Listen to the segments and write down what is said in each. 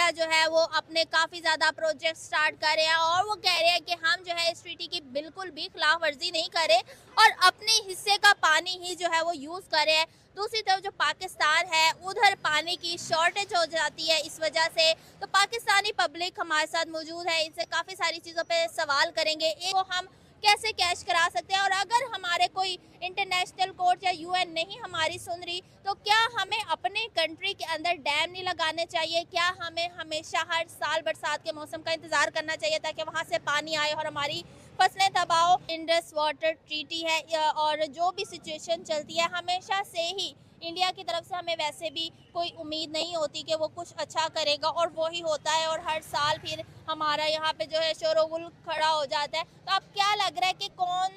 India जो है वो अपने काफ़ी ज़्यादा प्रोजेक्ट स्टार्ट कर रहे हैं और वो कह रहे हैं कि हम जो है इस ट्रीटी की बिल्कुल भी खिलाफ वर्जी नहीं करें और अपने हिस्से का पानी ही जो है वो यूज़ करें। दूसरी तरफ जो पाकिस्तान है उधर पानी की शॉर्टेज हो जाती है इस वजह से। तो पाकिस्तानी पब्लिक हमारे साथ मौजूद है, इनसे काफ़ी सारी चीज़ों पे सवाल करेंगे। एक को हम कैसे कैश करा सकते हैं और अगर हमारे कोई इंटरनेशनल कोर्ट या यूएन नहीं हमारी सुन रही तो क्या हमें अपने कंट्री के अंदर डैम नहीं लगाने चाहिए? क्या हमें हमेशा हर साल बरसात के मौसम का इंतजार करना चाहिए ताकि वहाँ से पानी आए और हमारी फसलें तबाह हो? इंडस वाटर ट्रीटी है और जो भी सिचुएशन चलती है हमेशा से ही इंडिया की तरफ से हमें वैसे भी कोई उम्मीद नहीं होती कि वो कुछ अच्छा करेगा और वो ही होता है और हर साल फिर हमारा यहाँ पे जो है शोरगुल खड़ा हो जाता है। तो अब क्या लग रहा है कि कौन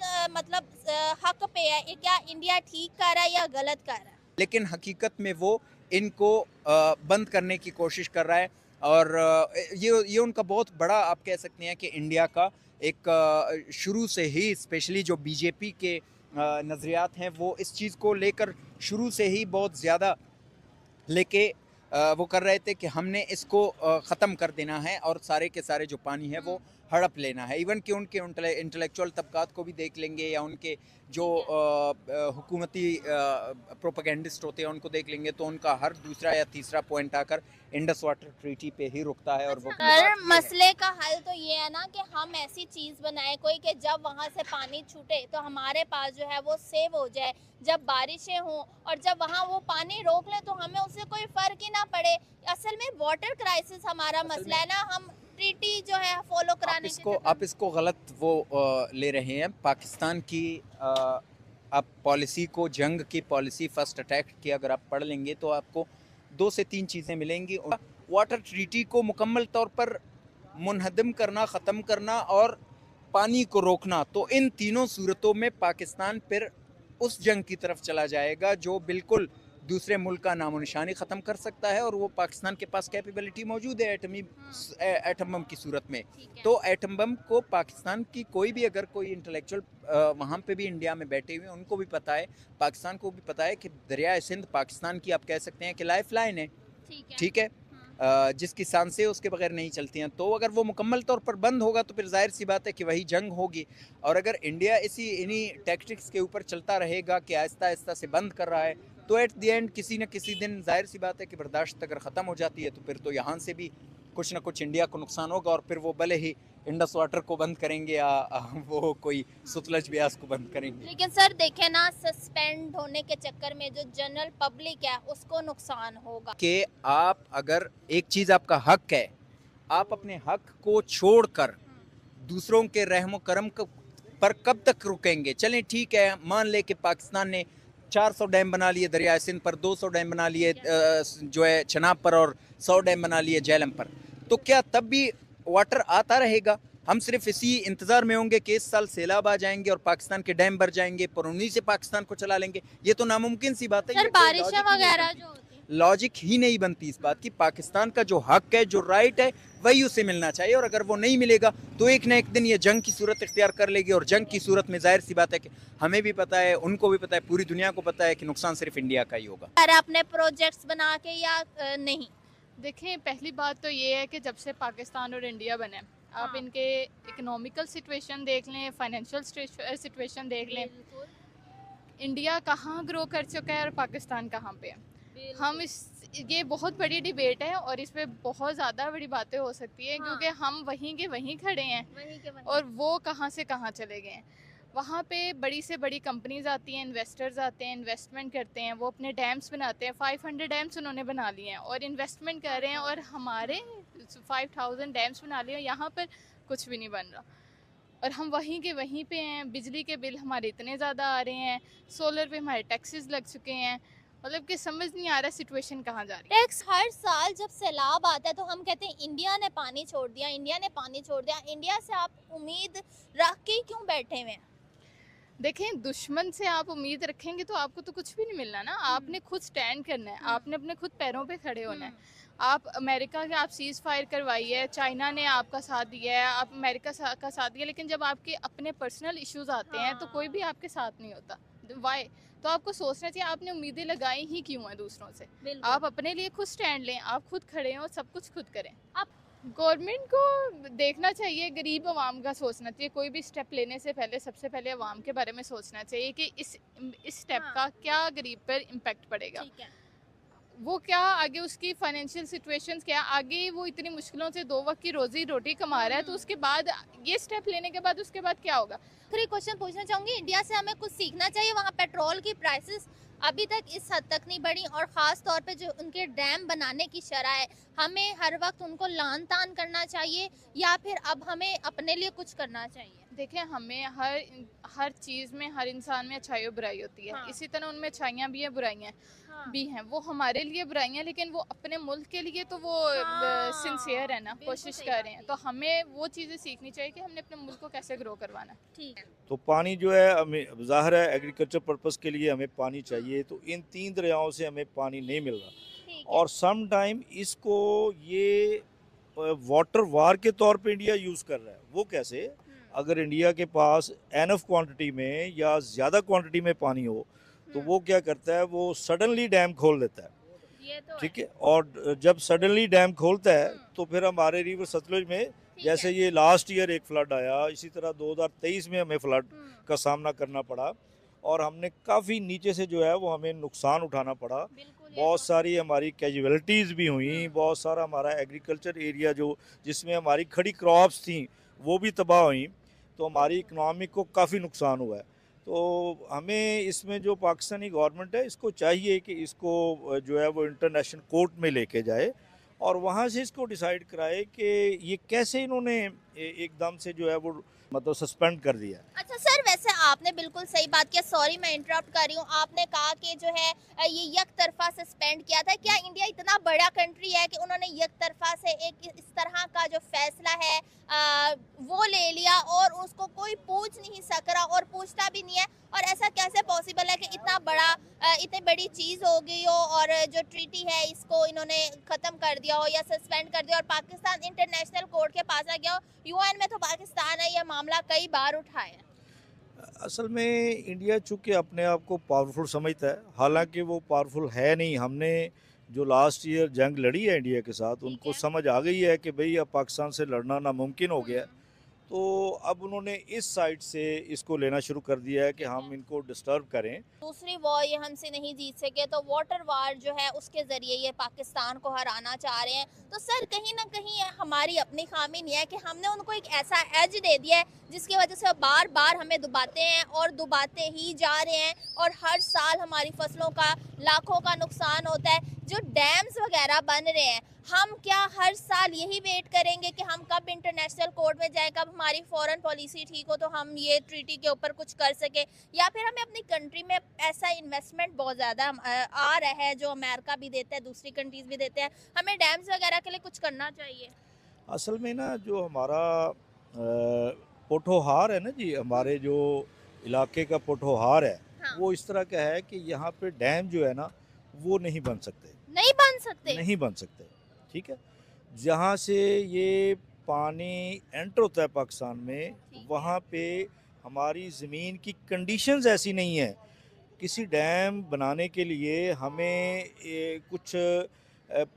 हक पे है? क्या इंडिया ठीक कर रहा है या गलत कर रहा है? लेकिन हकीकत में वो इनको बंद करने की कोशिश कर रहा है और ये उनका बहुत बड़ा आप कह सकते हैं कि इंडिया का एक शुरू से ही स्पेशली जो बीजेपी के नज़रियात हैं वो इस चीज़ को लेकर शुरू से ही बहुत ज़्यादा लेके वो कर रहे थे कि हमने इसको ख़त्म कर देना है और सारे के सारे जो पानी है वो हड़प लेना है। इवन कि उनके इंटेलेक्चुअल तबकात को भी देख लेंगे या उनके जो हुकूमती प्रोपेगेंडिस्ट होते हैं उनको देख लेंगे तो उनका हर दूसरा या तीसरा पॉइंट आकर इंडस वाटर ट्रीटी पे ही रुकता है। और वो मसले का हल तो ये है ना कि हम ऐसी चीज बनाए कोई कि जब वहाँ से पानी छूटे तो हमारे पास जो है वो सेव हो जाए, जब बारिशें हों और जब वहाँ वो पानी रोक ले तो हमें उससे कोई फर्क ही ना पड़े। असल में वाटर क्राइसिस हमारा मसला है ना, हम ट्रीटी जो है फॉलो कराने आप इसको गलत वो ले रहे हैं। पाकिस्तान की आप पॉलिसी को, जंग की पॉलिसी, फर्स्ट अटैक की अगर आप पढ़ लेंगे तो आपको 2 से 3 चीज़ें मिलेंगी। वाटर ट्रीटी को मुकम्मल तौर पर मुनहदम करना, ख़त्म करना और पानी को रोकना, तो इन तीनों सूरतों में पाकिस्तान फिर उस जंग की तरफ चला जाएगा जो बिल्कुल दूसरे मुल्क का नामो निशानी ख़त्म कर सकता है। और वो पाकिस्तान के पास कैपेबिलिटी मौजूद है एटम बम की सूरत में। तो एटम बम को पाकिस्तान की कोई भी अगर कोई इंटेलेक्चुअल वहाँ पे भी इंडिया में बैठे हुए हैं उनको भी पता है, पाकिस्तान को भी पता है कि दरिया सिंध पाकिस्तान की आप कह सकते हैं कि लाइफ लाइन है। ठीक है, जिसकी सांसें उसके बगैर नहीं चलती हैं। तो अगर वो मुकम्मल तौर पर बंद होगा तो फिर जाहिर सी बात है कि वही जंग होगी। और अगर इंडिया इन्हीं टैक्टिक्स के ऊपर चलता रहेगा कि आहिस्ता आहिस्ता से बंद कर रहा है तो एट द एंड किसी न किसी दिन जाहिर सी बात है कि बर्दाश्त अगर ख़त्म हो जाती है तो फिर तो यहाँ से भी कुछ ना कुछ इंडिया को नुकसान होगा और फिर वो भले ही इंडस वाटर को बंद करेंगे या वो कोई सतलज ब्यास को बंद करेंगे। लेकिन सर देखे ना, सस्पेंड होने के चक्कर में जो जनरल पब्लिक है उसको नुकसान होगा। कि आप अगर एक चीज़ आपका हक है, आप अपने हक को छोड़कर दूसरों के रहमो करम पर कब तक रुकेंगे? चलें ठीक है, मान ले कि पाकिस्तान ने 400 डैम बना लिए दरिया सिंध पर, 200 डैम बना लिए जो है चनाब पर और 100 डैम बना लिए झेलम पर, तो क्या तब भी वाटर आता रहेगा? हम सिर्फ इसी इंतज़ार में होंगे कि इस साल सैलाब आ जाएंगे और पाकिस्तान के डैम भर जाएंगे पर उन्हीं से पाकिस्तान को चला लेंगे? ये तो नामुमकिन सी बात है। सर बारिशें वगैरह जो होती है, लॉजिक ही नहीं बनती इस बात की। पाकिस्तान का जो हक है, जो राइट है, वही उसे मिलना चाहिए और अगर वो नहीं मिलेगा तो एक ना एक दिन ये जंग की सूरत इख्तियार कर लेगी। और जंग की सूरत में जाहिर सी बात है कि हमें भी पता है, उनको भी पता है, पूरी दुनिया को पता है कि नुकसान सिर्फ इंडिया का ही होगा। अपने प्रोजेक्ट्स बना के या नहीं? देखें, पहली बात तो ये है कि जब से पाकिस्तान और इंडिया बने, आप इनके इकोनॉमिकल सिचुएशन देख लें, फाइनेंशियल सिचुएशन देख लें, इंडिया कहाँ ग्रो कर चुका है और पाकिस्तान कहाँ पे है। ये बहुत बड़ी डिबेट है और इस पे बहुत ज़्यादा बड़ी बातें हो सकती है। क्योंकि हम वहीं के वहीं खड़े हैं और वो कहाँ से कहाँ चले गए हैं। वहाँ पे बड़ी से बड़ी कंपनीज आती हैं, इन्वेस्टर्स आते हैं, इन्वेस्टमेंट करते हैं, वो अपने डैम्स बनाते हैं। 500 डैम्स उन्होंने बना लिए हैं और इन्वेस्टमेंट कर रहे हैं और हमारे 5000 डैम्स बना लिए हैं, यहाँ पर कुछ भी नहीं बन रहा और हम वहीं के वहीं पे हैं। बिजली के बिल हमारे इतने ज़्यादा आ रहे हैं, सोलर पे हमारे टैक्सेस लग चुके हैं, मतलब कि समझ नहीं आ रहा सिचुएशन कहाँ जा रही है। टैक्स हर साल जब सैलाब आता है तो हम कहते हैं इंडिया ने पानी छोड़ दिया, इंडिया ने पानी छोड़ दिया। इंडिया से आप उम्मीद रख के क्यों बैठे हुए हैं? देखें, दुश्मन से आप उम्मीद रखेंगे तो आपको तो कुछ भी नहीं मिलना ना। आपने खुद स्टैंड करना है, आपने अपने खुद पैरों पे खड़े होना है। आप अमेरिका के आप सीज़ फायर करवाई है, चाइना ने आपका साथ दिया है, आप अमेरिका का साथ दिया, लेकिन जब आपके अपने पर्सनल इश्यूज आते हैं तो कोई भी आपके साथ नहीं होता। वाई? तो तो आपको सोचना चाहिए आपने उम्मीदें लगाई ही क्यों हैं दूसरों से। बिल्कुल। आप अपने लिए खुद स्टैंड लें, आप खुद खड़े हों, सब कुछ खुद करें। आप गवर्नमेंट को देखना चाहिए, गरीब आवाम का सोचना चाहिए। कोई भी स्टेप लेने से पहले सबसे पहले आवाम के बारे में सोचना चाहिए कि इस स्टेप हाँ। का क्या गरीब पर इम्पेक्ट पड़ेगा, ठीक है। वो क्या आगे उसकी फाइनेंशियल सिचुएशंस क्या, आगे वो इतनी मुश्किलों से 2 वक्त की रोजी रोटी कमा रहा है, तो उसके बाद ये स्टेप लेने के बाद उसके बाद क्या होगा। आखिरी क्वेश्चन पूछना चाहूंगी, इंडिया से हमें कुछ सीखना चाहिए। वहाँ पेट्रोल की प्राइसेस अभी तक इस हद तक नहीं बढ़ी और ख़ास तौर पे जो उनके डैम बनाने की शरह है, हमें हर वक्त उनको लान तान करना चाहिए या फिर अब हमें अपने लिए कुछ करना चाहिए? देखिए, हमें हर चीज़ में, हर इंसान में अच्छाई और बुराई होती है। हाँ। इसी तरह उनमें अच्छाइयाँ भी हैं, बुराइयाँ हाँ। भी हैं। वो हमारे लिए बुराइयाँ, लेकिन वो अपने मुल्क के लिए तो वो हाँ, सिंसियर है ना, बिल्कुल कोशिश सही कर बात रहे हैं। है। तो हमें वो चीज़ें सीखनी चाहिए कि हमने अपने मुल्क को कैसे ग्रो करवाना है। ठीक है। तो पानी जो है हमें ज़ाहिर है एग्रीकल्चर पर्पस के लिए हमें पानी चाहिए, तो इन 3 दरियाओं से हमें पानी नहीं मिल रहा ठीक है। और सम टाइम इसको ये वाटर वार के तौर पे इंडिया यूज़ कर रहा है। वो कैसे? अगर इंडिया के पास एनफ क्वांटिटी में या ज़्यादा क्वांटिटी में पानी हो तो वो क्या करता है, वो सडनली डैम खोल देता है, ये तो ठीक है। और जब सडनली डैम खोलता है तो फिर हमारे रिवर सतलुज में जैसे ये लास्ट ईयर एक फ्लड आया, इसी तरह 2023 में हमें फ्लड का सामना करना पड़ा और हमने काफ़ी नीचे से जो है वो हमें नुकसान उठाना पड़ा। बहुत सारी हमारी कैजुअलिटीज़ भी हुई, बहुत सारा हमारा एग्रीकल्चर एरिया जो जिसमें हमारी खड़ी क्रॉप्स थी वो भी तबाह हुई, तो हमारी इकनॉमी को काफ़ी नुकसान हुआ है। तो हमें इसमें जो पाकिस्तानी गवर्नमेंट है इसको चाहिए कि इसको जो है वो इंटरनेशनल कोर्ट में लेके जाए और वहाँ से इसको डिसाइड कराए कि ये कैसे इन्होंने एकदम से जो है वो मतलब सस्पेंड कर दिया। अच्छा सर, वैसे आपने बिल्कुल सही बात किया, सॉरी मैं इंटरप्ट कर रही हूँ। आपने कहा कि जो है ये एक तरफा सस्पेंड किया था। क्या इंडिया इतना बड़ा कंट्री है कि उन्होंने एक तरफा से एक इस तरह का जो फैसला है वो ले लिया और उसको कोई पूछ नहीं सक रहा और पूछता भी नहीं है? और ऐसा कैसे पॉसिबल है कि इतना बड़ा इतनी बड़ी चीज़ हो गई हो और जो ट्रीटी है इसको इन्होंने ख़त्म कर दिया हो या सस्पेंड कर दिया और पाकिस्तान इंटरनेशनल कोर्ट के पास आ गया हो? यूएन में तो पाकिस्तान है, यह मामला कई बार उठाया है। असल में इंडिया चूँकि अपने आप को पावरफुल समझता है, हालांकि वो पावरफुल है नहीं। हमने जो लास्ट ईयर जंग लड़ी है इंडिया के साथ, उनको है। समझ आ गई है कि भाई अब पाकिस्तान से लड़ना नामुमकिन हो गया है। तो अब उन्होंने इस साइड से इसको लेना शुरू कर दिया है कि हम इनको डिस्टर्ब करें। दूसरी वॉर ये हमसे नहीं जीत सके तो वाटर वार जो है उसके ज़रिए ये पाकिस्तान को हराना चाह रहे हैं। तो सर कहीं ना कहीं हमारी अपनी खामी नहीं है कि हमने उनको एक ऐसा एज दे दिया है जिसकी वजह से बार बार हमें डुबाते हैं और डुबाते ही जा रहे हैं और हर साल हमारी फसलों का लाखों का नुकसान होता है। जो डैम्स वगैरह बन रहे हैं, हम क्या हर साल यही वेट करेंगे कि हम कब इंटरनेशनल कोर्ट में जाएं, कब हमारी फॉरेन पॉलिसी ठीक हो तो हम ये ट्रीटी के ऊपर कुछ कर सके, या फिर हमें अपनी कंट्री में ऐसा इन्वेस्टमेंट बहुत ज़्यादा आ रहा है जो अमेरिका भी देता है, दूसरी कंट्रीज भी देते हैं, हमें डैम्स वगैरह के लिए कुछ करना चाहिए? असल में ना जो हमारा पोठोहार है ना जी, हमारे जो इलाके का पोठोहार है, हाँ। वो इस तरह का है कि यहाँ पे डैम जो है ना वो नहीं बन सकते, नहीं बन सकते? नहीं बन सकते, ठीक है। जहाँ से ये पानी एंटर होता है पाकिस्तान में, वहाँ पे हमारी ज़मीन की कंडीशंस ऐसी नहीं है। किसी डैम बनाने के लिए हमें कुछ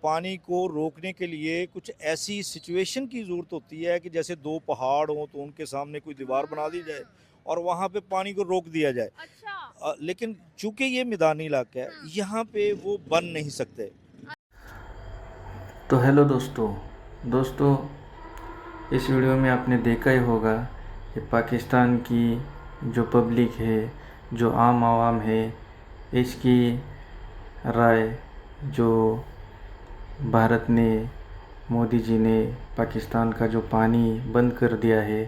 पानी को रोकने के लिए कुछ ऐसी सिचुएशन की ज़रूरत होती है कि जैसे 2 पहाड़ हों तो उनके सामने कोई दीवार बना दी जाए और वहाँ पे पानी को रोक दिया जाए। अच्छा। लेकिन चूँकि ये मैदानी इलाका है, यहाँ पे वो बन नहीं सकते। तो हेलो दोस्तों इस वीडियो में आपने देखा ही होगा कि पाकिस्तान की जो पब्लिक है, जो आम आवाम है, इसकी राय जो भारत ने, मोदी जी ने पाकिस्तान का जो पानी बंद कर दिया है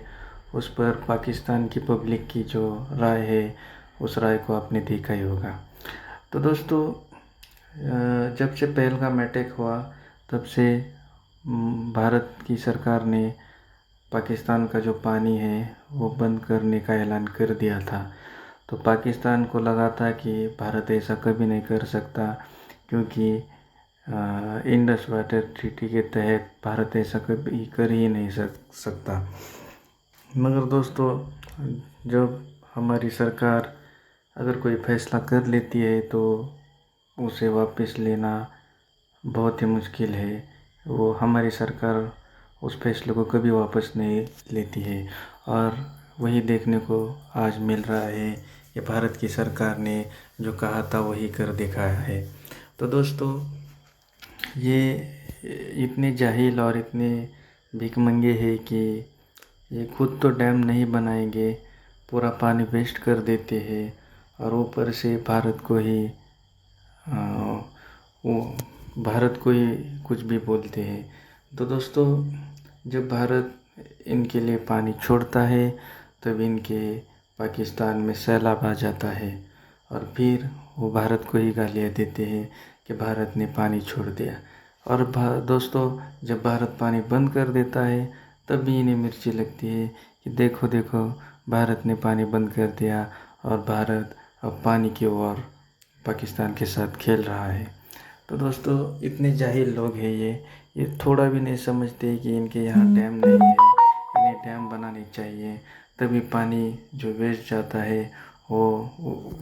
उस पर पाकिस्तान की पब्लिक की जो राय है उस राय को आपने देखा ही होगा। तो दोस्तों जब से पहलगाम अटैक हुआ तब से भारत की सरकार ने पाकिस्तान का जो पानी है वो बंद करने का ऐलान कर दिया था। तो पाकिस्तान को लगा था कि भारत ऐसा कभी नहीं कर सकता क्योंकि इंडस वाटर ट्रीटी के तहत भारत ऐसा कभी कर ही नहीं सकता। मगर दोस्तों जब हमारी सरकार अगर कोई फैसला कर लेती है तो उसे वापस लेना बहुत ही मुश्किल है। वो हमारी सरकार उस फैसले को कभी वापस नहीं लेती है और वही देखने को आज मिल रहा है कि भारत की सरकार ने जो कहा था वही कर दिखाया है। तो दोस्तों, ये इतने जाहिल और इतने भिखमंगे हैं कि ये खुद तो डैम नहीं बनाएंगे, पूरा पानी वेस्ट कर देते हैं और ऊपर से भारत को ही कुछ भी बोलते हैं। तो दोस्तों, जब भारत इनके लिए पानी छोड़ता है तब इनके पाकिस्तान में सैलाब आ जाता है और फिर वो भारत को ही गालियाँ देते हैं कि भारत ने पानी छोड़ दिया। और दोस्तों, जब भारत पानी बंद कर देता है तब भी इन्हें मिर्ची लगती है कि देखो देखो भारत ने पानी बंद कर दिया और भारत अब पानी की ओर पाकिस्तान के साथ खेल रहा है। तो दोस्तों, इतने जाहिल लोग हैं ये थोड़ा भी नहीं समझते कि इनके यहाँ डैम नहीं है, इन्हें डैम बनाने चाहिए, तभी पानी जो वेस्ट जाता है वो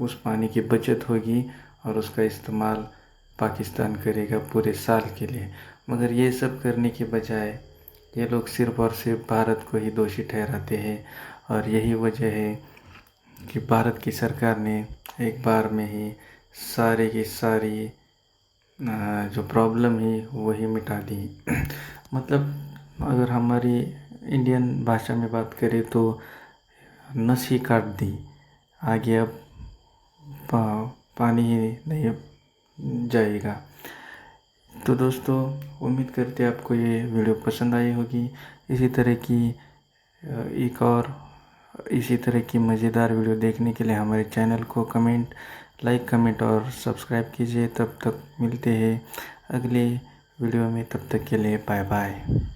उस पानी की बचत होगी और उसका इस्तेमाल पाकिस्तान करेगा पूरे साल के लिए। मगर ये सब करने के बजाय ये लोग सिर्फ़ और सिर्फ भारत को ही दोषी ठहराते हैं और यही वजह है कि भारत की सरकार ने एक बार में ही सारी की सारी जो प्रॉब्लम है वही मिटा दी। मतलब अगर हमारी इंडियन भाषा में बात करें तो नस ही काट दी, आगे अब पानी ही नहीं जाएगा। तो दोस्तों, उम्मीद करते हैं आपको ये वीडियो पसंद आई होगी। इसी तरह की मज़ेदार वीडियो देखने के लिए हमारे चैनल को लाइक कमेंट और सब्सक्राइब कीजिए। तब तक मिलते हैं अगले वीडियो में, तब तक के लिए बाय बाय।